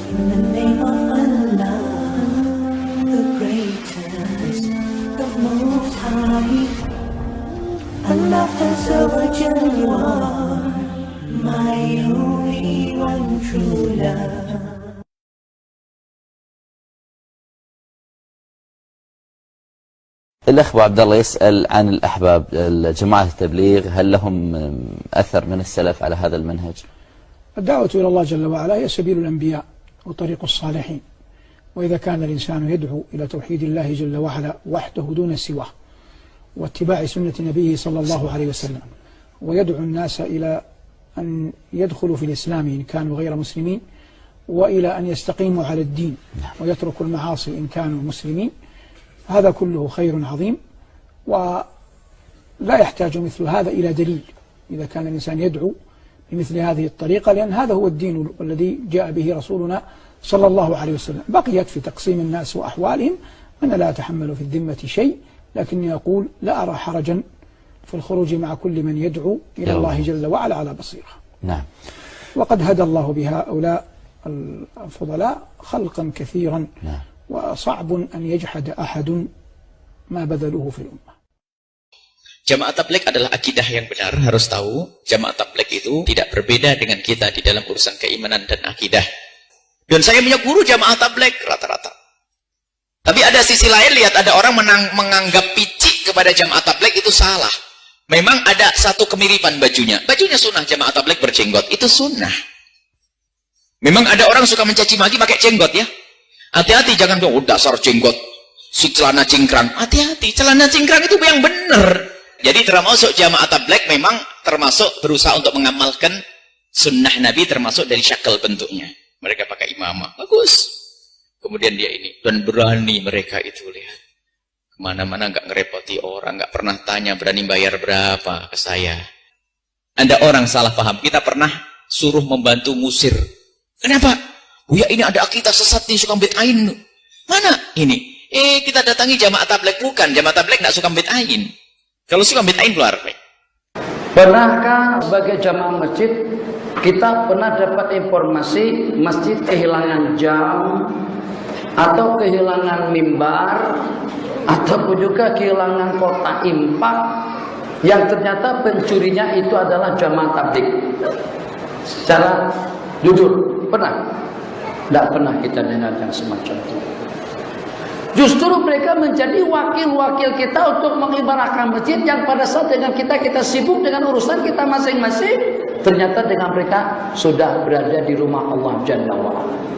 In the name of Allah, the greatest, the most high. Allah Azza wa Jalla, you are my only one true love. الأخ أبو عبد الله يسأل عن الأحباب جماعة التبليغ، هل لهم أثر من السلف على هذا المنهج؟ الدعوة إلى الله جل وعلا هي سبيل الأنبياء وطريق الصالحين، وإذا كان الإنسان يدعو إلى توحيد الله جل وعلا وحده دون سواه واتباع سنة نبيه صلى الله عليه وسلم، ويدعو الناس إلى أن يدخلوا في الإسلام إن كانوا غير مسلمين، وإلى أن يستقيموا على الدين ويتركوا المعاصي إن كانوا مسلمين، هذا كله خير عظيم، ولا يحتاج مثل هذا إلى دليل إذا كان الإنسان يدعو بمثل هذه الطريقة، لأن هذا هو الدين الذي جاء به رسولنا صلى الله عليه وسلم. بقيت في تقسيم الناس وأحوالهم أنا لا أتحمل في الذمة شيء، لكني أقول لا أرى حرجا في الخروج مع كل من يدعو إلى الله جل وعلا على بصيرة. نعم. وقد هدى الله بهؤلاء الفضلاء خلقا كثيرا. نعم. وصعب أن يجحد أحد ما بذلوه في الأمة. Jamaah tabligh adalah akidah yang benar, harus tahu. Jamaah tabligh itu tidak berbeda dengan kita di dalam urusan keimanan dan akidah. Dan saya punya guru jamaah tabligh rata-rata. Tapi ada sisi lain, lihat ada orang menganggap picik kepada jamaah tabligh itu salah. Memang ada satu kemiripan bajunya. Bajunya sunnah, jamaah tabligh berjenggot, itu sunnah. Memang ada orang suka mencaci maki pakai jenggot ya. Hati-hati, jangan dong, dasar jenggot, si celana cingkrang. Hati-hati, celana cingkrang itu yang benar. Jadi termasuk jamaah tabligh memang termasuk berusaha untuk mengamalkan sunnah Nabi, termasuk dari syakal bentuknya. Mereka pakai imamah, bagus. Kemudian dia ini, dan berani mereka itu, lihat. Kemana-mana nggak ngerepoti orang, nggak pernah tanya berani bayar berapa ke saya. Ada orang salah paham, kita pernah suruh membantu ngusir. Kenapa? Buya ini ada akidah sesat nih, suka bid'ain. Mana ini? Kita datangi jamaah tabligh, bukan. Jamaah tabligh nggak suka bid'ain. Kalau suka bid'ain keluar. Pernahkah sebagai jamaah masjid kita pernah dapat informasi masjid kehilangan jam atau kehilangan mimbar ataupun juga kehilangan kotak infak yang ternyata pencurinya itu adalah jamaah tabligh? Secara jujur, pernah? Tidak pernah kita dengar yang semacam itu. Justru mereka menjadi wakil-wakil kita untuk mengibarahkan masjid yang pada saat dengan kita sibuk dengan urusan kita masing-masing. Ternyata dengan mereka sudah berada di rumah Allah Jalla wa'ala.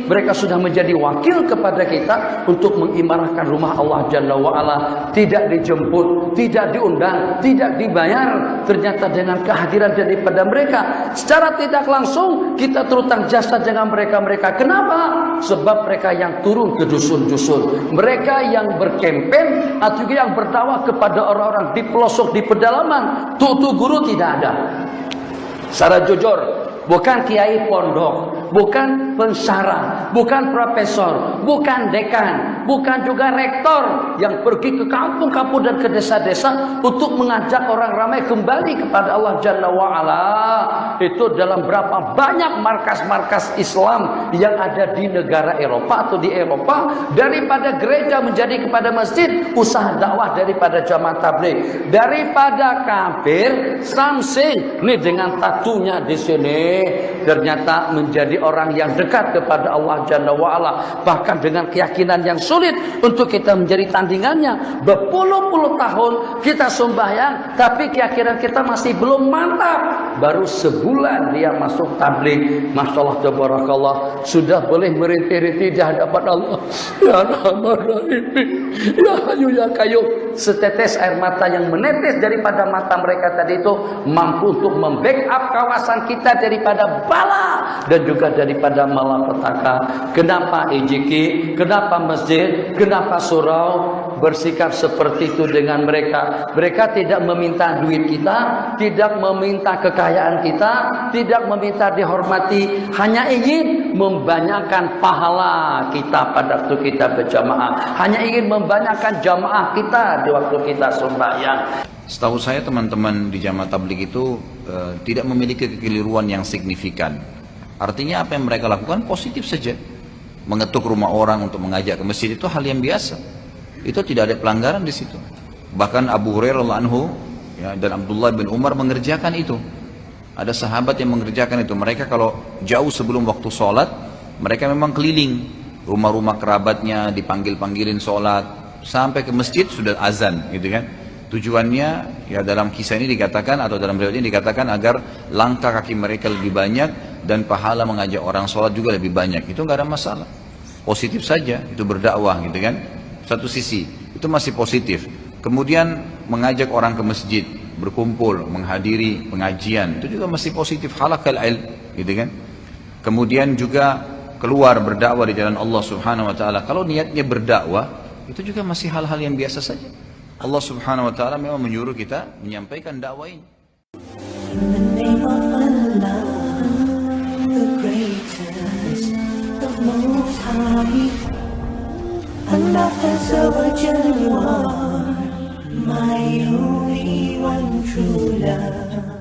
Mereka sudah menjadi wakil kepada kita untuk mengimarahkan rumah Allah Jalla wa'ala. Tidak dijemput, tidak diundang, tidak dibayar. Ternyata dengan kehadiran daripada mereka, secara tidak langsung kita terutang jasa dengan mereka-mereka. Kenapa? Sebab mereka yang turun ke dusun-dusun, mereka yang berkempen atau yang berdakwah kepada orang-orang di pelosok, di pedalaman. Tutu guru tidak ada. Secara jujur, bukan kiai pondok, bukan pensyarah, bukan profesor, bukan dekan, bukan juga rektor yang pergi ke kampung-kampung dan ke desa-desa untuk mengajak orang ramai kembali kepada Allah Jalla wa'ala. Itu dalam berapa banyak markas-markas Islam yang ada di negara Eropa atau di Eropa, daripada gereja menjadi kepada masjid, usaha dakwah daripada jamaah tabligh, daripada kafir samsing nih dengan tatunya di sini, ternyata menjadi orang yang dekat kepada Allah Jalla wa'ala. Bahkan dengan keyakinan yang sulit untuk kita menjadi tandingannya. Berpuluh-puluh tahun kita sembahyang, tapi keyakinan kita masih belum mantap. Baru sebulan dia masuk tabligh, Masya Allah tabarakallah, sudah boleh merintih-rintih di hadapan Allah. Ya Rahman Rahim, Ya Hayyu Ya Qayyum. Setetes air mata yang menetes daripada mata mereka tadi itu mampu untuk membackup kawasan kita daripada bala dan juga daripada malapetaka. Kenapa IJK, kenapa masjid, kenapa surau bersikap seperti itu dengan mereka? Mereka tidak meminta duit kita, tidak meminta kekayaan kita, tidak meminta dihormati, hanya ingin membanyakkan pahala kita pada waktu kita berjamaah, hanya ingin membanyakkan jamaah kita di waktu kita sembahyang. Setahu saya teman-teman di jamaah tabligh itu tidak memiliki kekeliruan yang signifikan. Artinya apa yang mereka lakukan positif saja. Mengetuk rumah orang untuk mengajak ke masjid itu hal yang biasa. Itu tidak ada pelanggaran di situ. Bahkan Abu Hurairah radhiyallahu anhu ya, dan Abdullah bin Umar mengerjakan itu. Ada sahabat yang mengerjakan itu. Mereka kalau jauh sebelum waktu sholat, mereka memang keliling rumah-rumah kerabatnya, dipanggil-panggilin sholat, sampai ke masjid sudah azan, gitu kan. Tujuannya ya dalam kisah ini dikatakan atau dalam riwayat ini dikatakan agar langkah kaki mereka lebih banyak dan pahala mengajak orang sholat juga lebih banyak. Itu nggak ada masalah, positif saja, itu berdakwah, gitu kan. Satu sisi itu masih positif. Kemudian mengajak orang ke masjid, berkumpul, menghadiri pengajian, itu juga masih positif, halaqal ilm, gitu kan. Kemudian juga keluar berdakwah di jalan Allah Subhanahu wa taala. Kalau niatnya berdakwah, itu juga masih hal-hal yang biasa saja. Allah Subhanahu wa taala memang menyuruh kita menyampaikan dakwah ini. In the name of Allah, the greatest, the most high, Allah Azza wa Jalla, you are my only one true love.